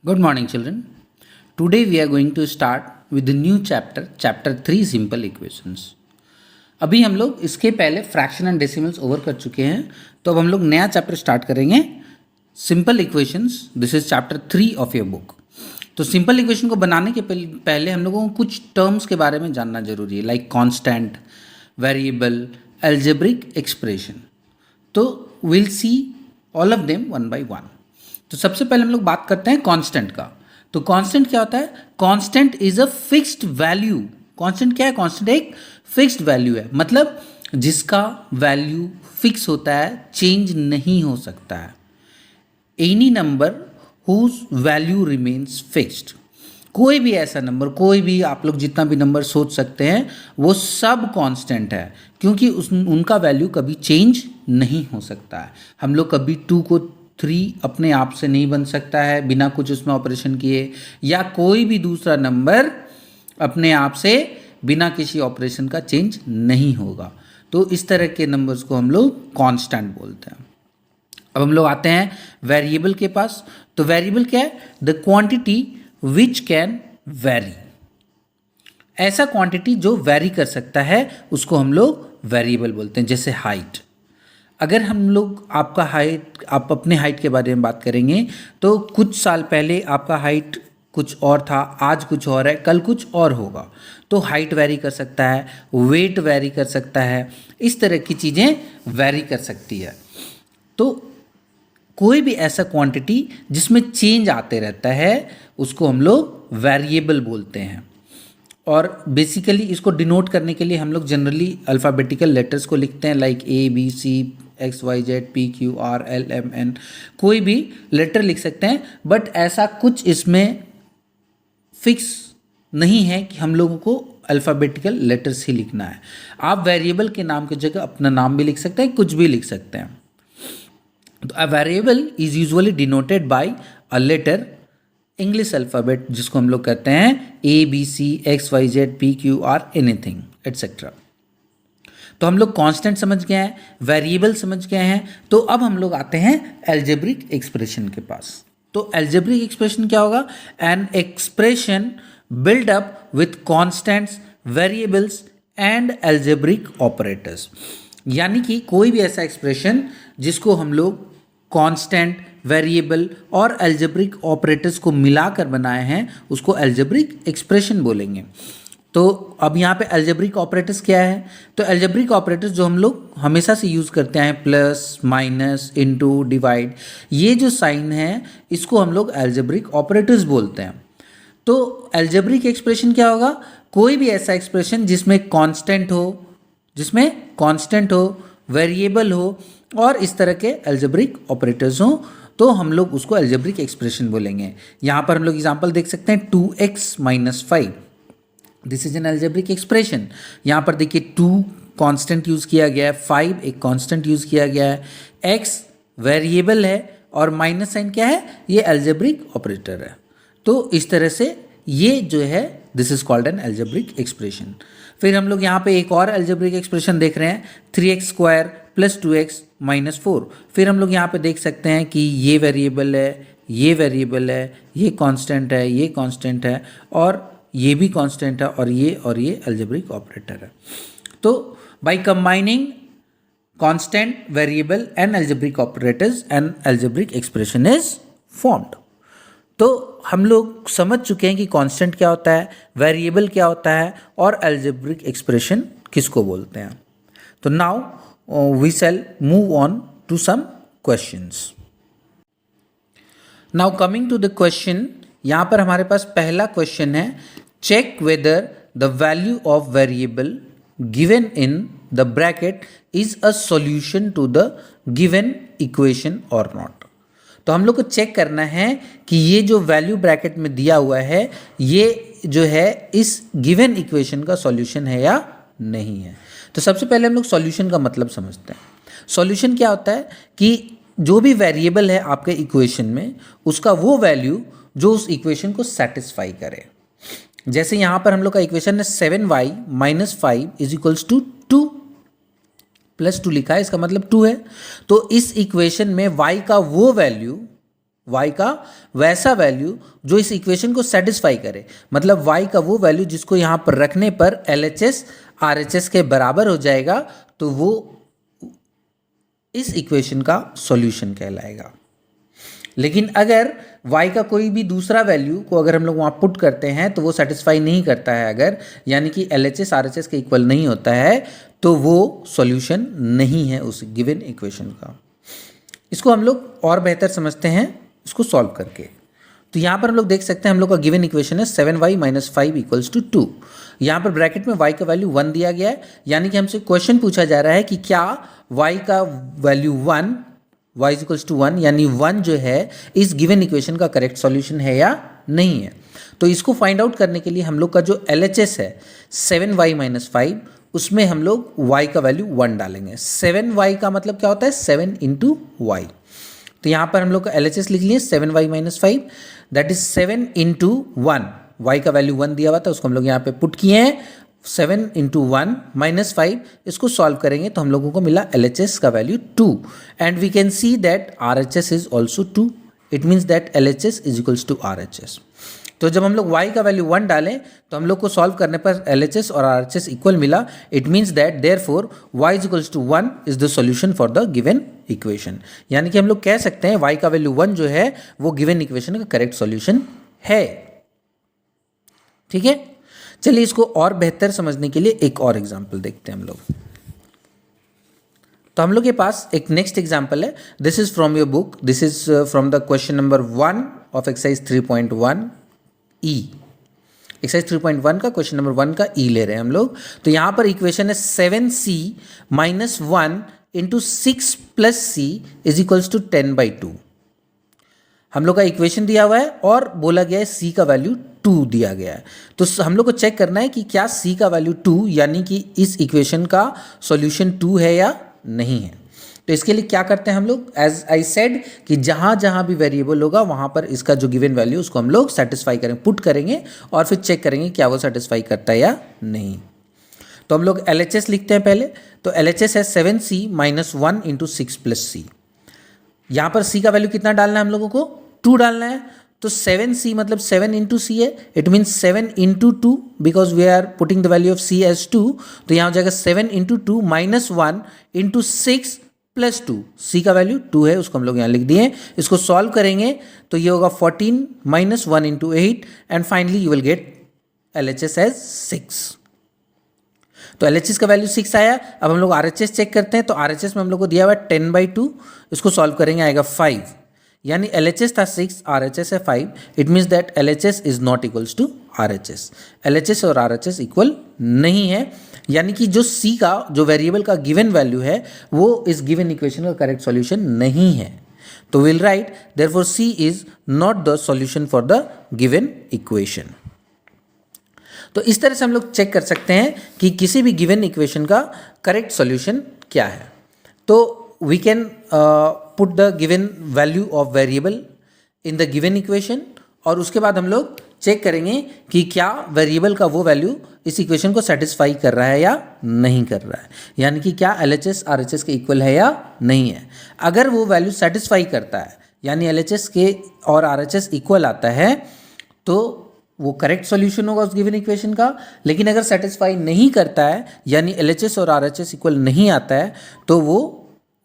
Good morning, children. Today we are going to start with the new chapter, chapter 3 simple equations. अभी हम लोग इसके पहले fraction and decimals over कर चुके हैं, तो अब हम लोग नया चैप्टर स्टार्ट करेंगे, simple equations. This is chapter 3 of your book. तो सिंपल इक्वेशन को बनाने के पहले हम लोगों को कुछ टर्म्स के बारे में जानना जरूरी है, like constant, variable, algebraic expression. तो will see all of them one by one. तो सबसे पहले हम लोग बात करते हैं कांस्टेंट का. तो कांस्टेंट क्या होता है? Constant is a fixed value. Constant क्या है? कांस्टेंट एक फिक्स्ड वैल्यू है, मतलब जिसका वैल्यू फिक्स होता है, चेंज नहीं हो सकता है. Any number whose value remains fixed. कोई भी ऐसा नंबर, कोई भी आप लोग जितना भी नंबर सोच सकते हैं, वो सब कांस्टेंट है, क्योंकि उनका वैल्यू कभी चेंज नहीं हो सकता है. हम लोग कभी 2 को 3 अपने आप से नहीं बन सकता है बिना कुछ उसमें ऑपरेशन किए, या कोई भी दूसरा नंबर अपने आप से बिना किसी ऑपरेशन का चेंज नहीं होगा. तो इस तरह के नंबर्स को हम लोग कांस्टेंट बोलते हैं. अब हम लोग आते हैं वेरिएबल के पास. तो वेरिएबल क्या है? The quantity which can very. ऐसा क्वांटिटी जो वेरी कर सकता है उसको हम लोग वेरिएबल बोलते हैं. जैसे हाइट. अगर हम लोग आप अपने हाइट के बारे में बात करेंगे, तो कुछ साल पहले आपका हाइट कुछ और था, आज कुछ और है, कल कुछ और होगा. तो हाइट वेरी कर सकता है, वेट वेरी कर सकता है, इस तरह की चीज़ें वेरी कर सकती है. तो कोई भी ऐसा क्वांटिटी जिसमें चेंज आते रहता है उसको हम लोग वेरिएबल बोलते हैं. और बेसिकली इसको डिनोट करने के लिए हम लोग जनरली अल्फ़ाबेटिकल लेटर्स को लिखते हैं, like A, B, C, XYZ, PQR, LMN. कोई भी लेटर लिख सकते हैं, बट ऐसा कुछ इसमें फिक्स नहीं है कि हम लोगों को अल्फ़ाबेटिकल लेटर्स ही लिखना है. आप वेरिएबल के नाम की जगह अपना नाम भी लिख सकते हैं, कुछ भी लिख सकते हैं. तो a variable is usually denoted by a letter, English alphabet, जिसको हम लोग कहते हैं ABC, XYZ, PQR, anything etcetera. तो हम लोग कांस्टेंट समझ गए हैं, वेरिएबल समझ गए हैं. तो अब हम लोग आते हैं अलजेब्रिक एक्सप्रेशन के पास. तो अलजेब्रिक एक्सप्रेशन क्या होगा? An expression build up with constants, variables and algebraic operators. यानी कि कोई भी ऐसा एक्सप्रेशन जिसको हम लोग कांस्टेंट, वेरिएबल और अलजेब्रिक ऑपरेटर्स को मिलाकर बनाए हैं, उसको अलजेब्रिक एक्सप्रेशन बोलेंगे. तो अब यहाँ पे अलजेब्रिक ऑपरेटर्स क्या है? तो अलजेब्रिक ऑपरेटर्स जो हम लोग हमेशा से यूज़ करते हैं, प्लस, माइनस, इनटू, डिवाइड, ये जो साइन है इसको हम लोग अलजेब्रिक ऑपरेटर्स बोलते हैं. तो अलजेब्रिक एक्सप्रेशन क्या होगा? कोई भी ऐसा एक्सप्रेशन जिसमें कांस्टेंट हो, वेरिएबल हो और इस तरह के अलजेब्रिक ऑपरेटर्स हों, तो हम लोग उसको अलजेब्रिक एक्सप्रेशन बोलेंगे. यहाँ पर हम लोग एग्जांपल देख सकते हैं, 2x - 5. This is an algebraic expression. यहाँ पर देखिए 2 कांस्टेंट यूज़ किया गया है, 5 एक कांस्टेंट यूज़ किया गया है, x वेरिएबल है और माइनस साइन क्या है? ये अलजेब्रिक ऑपरेटर है. तो इस तरह से ये जो है, this is called an algebraic expression. फिर हम लोग यहाँ पे एक और अलजेब्रिक एक्सप्रेशन देख रहे हैं, 3x² + 2x - 4. फिर हम लोग यहाँ पे देख सकते हैं कि ये वेरिएबल है, ये वेरिएबल है, ये कांस्टेंट है, ये कांस्टेंट है और ये भी कांस्टेंट है और ये अलजेब्रिक ऑपरेटर है. तो by combining constant, variable and algebraic operators, N algebraic expression is formed. तो हम लोग समझ चुके हैं कि कांस्टेंट क्या होता है, वेरिएबल क्या होता है और अलजेब्रिक एक्सप्रेशन किसको बोलते हैं. तो now we shall move on to some questions. Now coming to the question, यहाँ पर हमारे पास पहला क्वेश्चन है, check whether the value of variable given in the bracket is a solution to the given equation और not. तो हम लोग को चेक करना है कि ये जो वैल्यू ब्रैकेट में दिया हुआ है, ये जो है इस गिवन इक्वेशन का सॉल्यूशन है या नहीं है. तो सबसे पहले हम लोग सॉल्यूशन का मतलब समझते हैं. सॉल्यूशन क्या होता है कि जो भी वेरिएबल है आपके इक्वेशन में, उसका वो वैल्यू जो उस इक्वेशन को सेटिस्फाई करे. जैसे यहाँ पर हम लोग का इक्वेशन है 7y - 5 = 2 + 2 लिखा है, इसका मतलब 2 है. तो इस इक्वेशन में y का वो वैल्यू y का वैसा वैल्यू जो इस इक्वेशन को सेटिस्फाई करे, मतलब y का वो वैल्यू जिसको यहाँ पर रखने पर LHS RHS के बराबर हो जाएगा, तो वो इस इक्वेशन का सॉल्यूशन कहलाएगा। लेकिन अगर y का कोई भी दूसरा वैल्यू को अगर हम लोग वहाँ पुट करते हैं तो वो सेटिस्फाई नहीं करता है, अगर यानी कि LHS RHS के इक्वल नहीं होता है, तो वो सॉल्यूशन नहीं है उस गिवन इक्वेशन का। इसको हम लोग और बेहतर समझते हैं इसको सॉल्व करके। तो यहाँ पर हम लोग देख सकते हैं हम लोग का गिवन इक्वेशन है 7y - 5 = 2। यहाँ पर ब्रैकेट में y का वैल्यू 1 दिया गया है, यानी कि हमसे क्वेश्चन पूछा जा रहा है कि क्या y का वैल्यू 1, y = 1 यानी 1 जो है इस गिवन इक्वेशन का करेक्ट सॉल्यूशन है या नहीं है। तो इसको फाइंड आउट करने के लिए हम लोग का जो LHS है 7y - 5, उसमें हम लोग y का वैल्यू 1 डालेंगे। 7y का मतलब क्या होता है 7 × y। तो यहाँ पर हम लोग का LHS लिख लिए 7y - 5, दैट इज 7 × 1। y का वैल्यू 1 दिया हुआ था, उसको हम लोग यहाँ पे पुट किए हैं। 7 × 1 - 5, इसको सॉल्व करेंगे तो हम लोगों को मिला LHS का value 2, and we can see that RHS is also 2। It means that LHS = RHS। तो जब हम लोग y का वैल्यू 1 डालें तो हम लोग को सॉल्व करने पर LHS और RHS इक्वल मिला। It means that therefore y = 1 is the solution for the given equation. यानी कि हम लोग कह सकते हैं y का वैल्यू 1 जो है वो गिवन इक्वेशन का करेक्ट सॉल्यूशन है। ठीक है, चलिए इसको और बेहतर समझने के लिए एक और एग्जाम्पल देखते हैं हम लोग। तो हम लोग के पास एक नेक्स्ट एग्जाम्पल है। This is from your book, this is from the question number 1 of exercise 3.1 E। Exercise 3.1 का क्वेश्चन नंबर 1 का E ले रहे हैं हम लोग। तो यहाँ पर इक्वेशन है 7c - 1 × 6 + c = 10/2। हम लोग का इक्वेशन दिया हुआ है और बोला गया है c का वैल्यू 2 दिया गया है। तो हम लोग को चेक करना है कि क्या c का वैल्यू 2 यानी कि इस इक्वेशन का सॉल्यूशन 2 है या नहीं है। तो इसके लिए क्या करते हैं हम लोग, एज आई सेड कि जहाँ जहाँ भी वेरिएबल होगा वहाँ पर इसका जो गिवन वैल्यू उसको हम लोग सेटिस्फाई करेंगे, पुट करेंगे और फिर चेक करेंगे क्या वो सेटिस्फाई करता है या नहीं। तो हम लोग LHS लिखते हैं पहले। तो LHS है 7c - 1 × 6 + c। यहाँ पर c का वैल्यू कितना डालना है हम लोगों को, 2 डालना है। तो 7c मतलब 7 × c है, it means 7 × 2 because we are putting the value of c as 2। तो यहाँ हो जाएगा 7 × 2 - 1 × 6 + 2। c का वैल्यू 2 है, उसको हम लोग यहाँ लिख दिए। इसको सॉल्व करेंगे तो ये होगा 14 - 1 × 8 and finally you will get LHS as 6। तो LHS का वैल्यू 6 आया। अब हम लोग RHS चेक करते हैं। तो RHS में हम लोग को दिया हुआ है 10/2, इसको सॉल्व करेंगे आएगा 5, यानी LHS था 6, RHS है 5। It means that LHS is not equals to RHS। LHS और RHS इक्वल नहीं है, यानी कि जो c का जो वेरिएबल का गिवन वैल्यू है वो इस गिवन इक्वेशन का करेक्ट सॉल्यूशन नहीं है। तो will write therefore c is not the solution for the given equation. तो इस तरह से हम लोग चेक कर सकते हैं कि किसी भी गिवन इक्वेशन का करेक्ट सॉल्यूशन क्या है। तो we can put the given value of variable in the given equation, और उसके बाद हम लोग चेक करेंगे कि क्या वेरिएबल का वो वैल्यू इस इक्वेशन को सेटिस्फाई कर रहा है या नहीं कर रहा है, यानी कि क्या LHS RHS के इक्वल है या नहीं है। अगर वो वैल्यू सेटिस्फाई करता है यानी LHS के और RHS इक्वल आता है तो वो करेक्ट सॉल्यूशन होगा उस गिवन इक्वेशन का। लेकिन अगर सेटिस्फाई नहीं करता है यानी LHS और RHS इक्वल नहीं आता है तो वो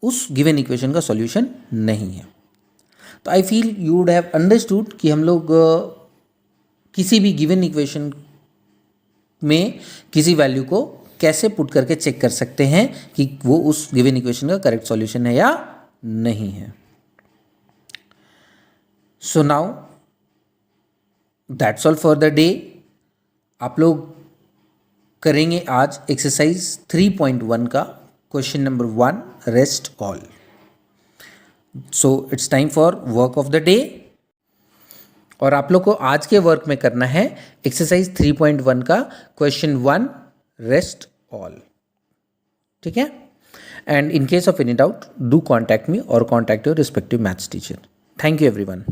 उस गिवन इक्वेशन का सॉल्यूशन नहीं है। तो I feel you would have understood कि हम लोग किसी भी गिवन इक्वेशन में किसी वैल्यू को कैसे पुट करके चेक कर सकते हैं कि वो उस गिवन इक्वेशन का करेक्ट सॉल्यूशन है या नहीं है। So now that's all for the day. आप लोग करेंगे आज एक्सरसाइज 3.1 का question number 1 rest all. So it's time for work of the day, और आप लोग को आज के वर्क में करना है एक्सरसाइज 3.1 का क्वेश्चन 1 रेस्ट ऑल। ठीक है, and in case of any doubt do contact me और contact your respective maths teacher. Thank you everyone.